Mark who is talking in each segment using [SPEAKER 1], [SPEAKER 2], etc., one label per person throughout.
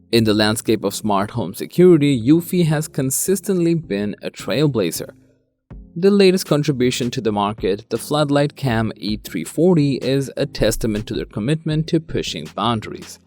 [SPEAKER 1] In the landscape of smart home security, eufy has consistently been a trailblazer. The latest contribution to the market, the Floodlight Cam E340, is a testament to their commitment to pushing boundaries.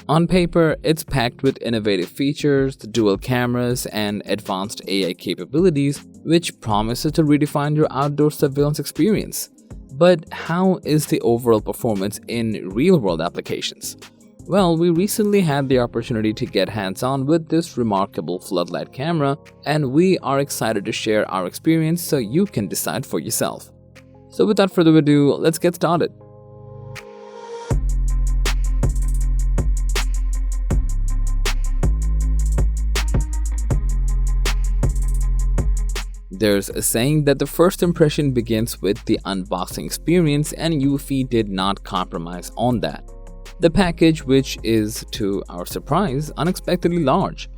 [SPEAKER 1] On paper, it's packed with innovative features, dual cameras, and advanced AI capabilities, which promises to redefine your outdoor surveillance experience. But how is the overall performance in real-world applications? Well, we recently had the opportunity to get hands-on with this remarkable floodlight camera, and we are excited to share our experience so you can decide for yourself. So without further ado, let's get started. There's a saying that the first impression begins with the unboxing experience, and eufy did not compromise on that. The package, which is, to our surprise, unexpectedly large,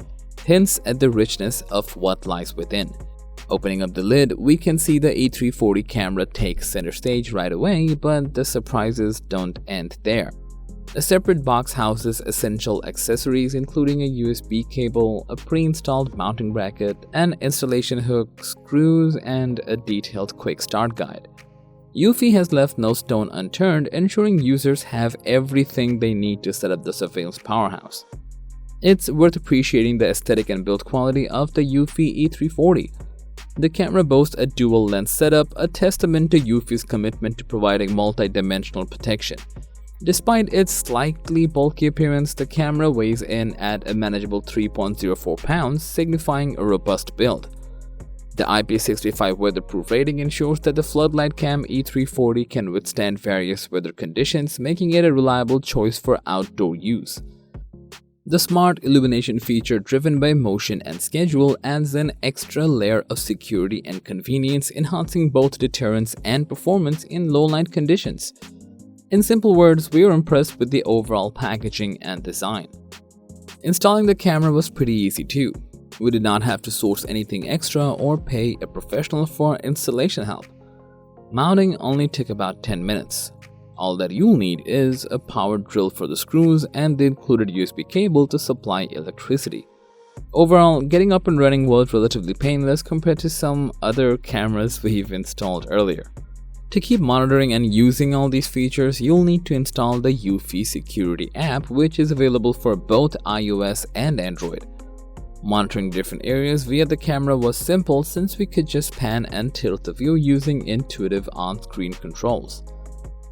[SPEAKER 1] hints at the richness of what lies within. Opening up the lid, we can see the E340 camera take center stage right away, but the surprises don't end there. A separate box houses essential accessories including a USB cable, a pre-installed mounting bracket, an installation hook, screws, and a detailed quick start guide. eufy has left no stone unturned, ensuring users have everything they need to set up the surveillance powerhouse. It's worth appreciating the aesthetic and build quality of the eufy E340. The camera boasts a dual lens setup, a testament to eufy's commitment to providing multi-dimensional protection. Despite its slightly bulky appearance, the camera weighs in at a manageable 3.04 pounds, signifying a robust build. The IP65 weatherproof rating ensures that the Floodlight Cam E340 can withstand various weather conditions, making it a reliable choice for outdoor use. The smart illumination feature, driven by motion and schedule, adds an extra layer of security and convenience, enhancing both deterrence and performance in low-light conditions. In simple words, we are impressed with the overall packaging and design. Installing the camera was pretty easy too. We did not have to source anything extra or pay a professional for installation help. Mounting only took about 10 minutes. All that you'll need is a power drill for the screws and the included USB cable to supply electricity. Overall, getting up and running was relatively painless compared to some other cameras we've installed earlier. To keep monitoring and using all these features, you'll need to install the eufy Security app, which is available for both iOS and Android. Monitoring different areas via the camera was simple since we could just pan and tilt the view using intuitive on-screen controls.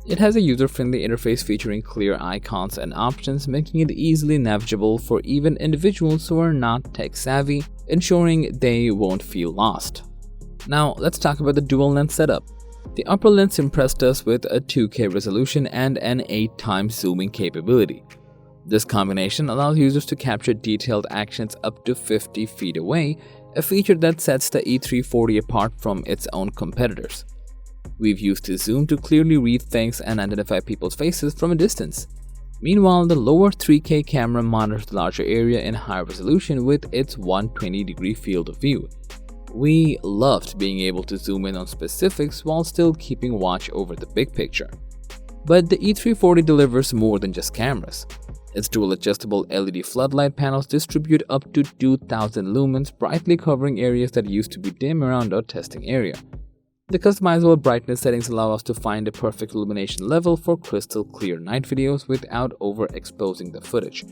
[SPEAKER 1] It has a user-friendly interface featuring clear icons and options, making it easily navigable for even individuals who are not tech-savvy, ensuring they won't feel lost. Now, let's talk about the dual lens setup. The upper lens impressed us with a 2K resolution and an 8x zooming capability. This combination allows users to capture detailed actions up to 50 feet away, a feature that sets the E340 apart from its own competitors. We've used the zoom to clearly read things and identify people's faces from a distance. Meanwhile, the lower 3K camera monitors the larger area in high resolution with its 120-degree field of view. We loved being able to zoom in on specifics while still keeping watch over the big picture. But the E340 delivers more than just cameras. Its dual adjustable LED floodlight panels distribute up to 2000 lumens, brightly covering areas that used to be dim around our testing area. The customizable brightness settings allow us to find a perfect illumination level for crystal clear night videos without overexposing the footage.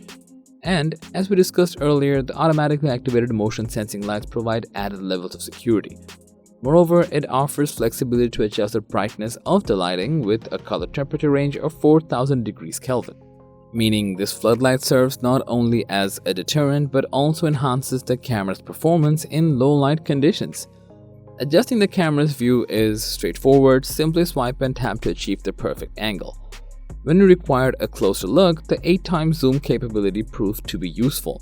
[SPEAKER 1] And, as we discussed earlier, the automatically activated motion sensing lights provide added levels of security. Moreover, it offers flexibility to adjust the brightness of the lighting with a color temperature range of 4000 degrees Kelvin. Meaning this floodlight serves not only as a deterrent but also enhances the camera's performance in low light conditions. Adjusting the camera's view is straightforward, simply swipe and tap to achieve the perfect angle. When we required a closer look, the 8x zoom capability proved to be useful.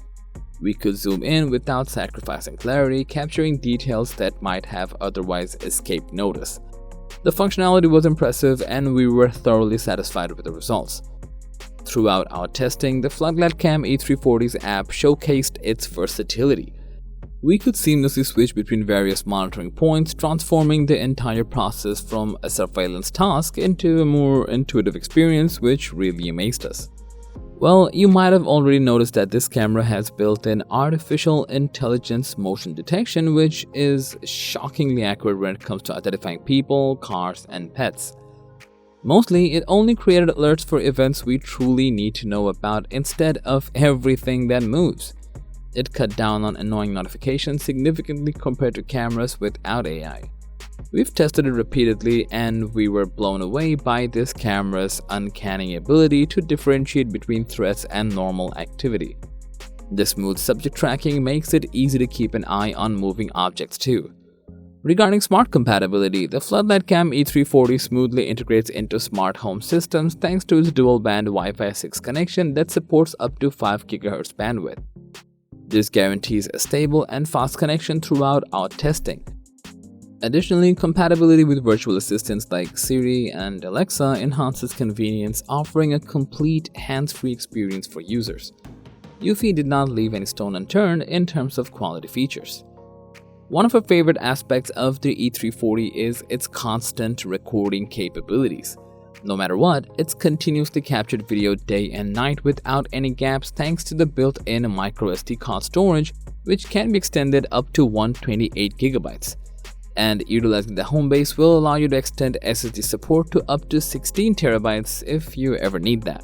[SPEAKER 1] We could zoom in without sacrificing clarity, capturing details that might have otherwise escaped notice. The functionality was impressive and we were thoroughly satisfied with the results. Throughout our testing, the Floodlight Cam E340's app showcased its versatility. We could seamlessly switch between various monitoring points, transforming the entire process from a surveillance task into a more intuitive experience, which really amazed us. Well, you might have already noticed that this camera has built-in artificial intelligence motion detection, which is shockingly accurate when it comes to identifying people, cars, and pets. Mostly, it only created alerts for events we truly need to know about instead of everything that moves. It cut down on annoying notifications significantly compared to cameras without AI. We've tested it repeatedly and we were blown away by this camera's uncanny ability to differentiate between threats and normal activity. The smooth subject tracking makes it easy to keep an eye on moving objects too. Regarding smart compatibility, the Floodlight Cam E340 smoothly integrates into smart home systems thanks to its dual-band Wi-Fi 6 connection that supports up to 5 GHz bandwidth. This guarantees a stable and fast connection throughout our testing. Additionally, compatibility with virtual assistants like Siri and Alexa enhances convenience, offering a complete hands-free experience for users. eufy did not leave any stone unturned in terms of quality features. One of our favorite aspects of the E340 is its constant recording capabilities. No matter what, it's continuously captured video day and night without any gaps thanks to the built-in microSD card storage, which can be extended up to 128 GB. And utilizing the home base will allow you to extend SSD support to up to 16 TB if you ever need that.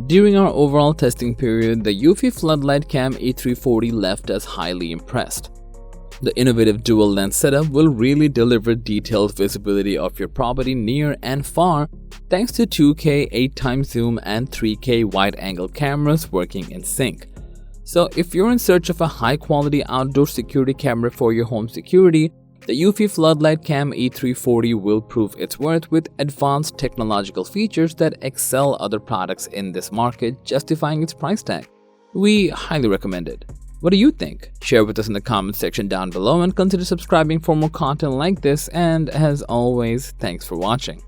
[SPEAKER 1] During our overall testing period, the eufy Floodlight Cam E340 left us highly impressed. The innovative dual lens setup will really deliver detailed visibility of your property near and far thanks to 2K 8x zoom and 3K wide-angle cameras working in sync. So if you're in search of a high-quality outdoor security camera for your home security, the eufy Floodlight Cam E340 will prove its worth with advanced technological features that excel other products in this market, justifying its price tag. We highly recommend it. What do you think? Share with us in the comment section down below and consider subscribing for more content like this, and as always, thanks for watching.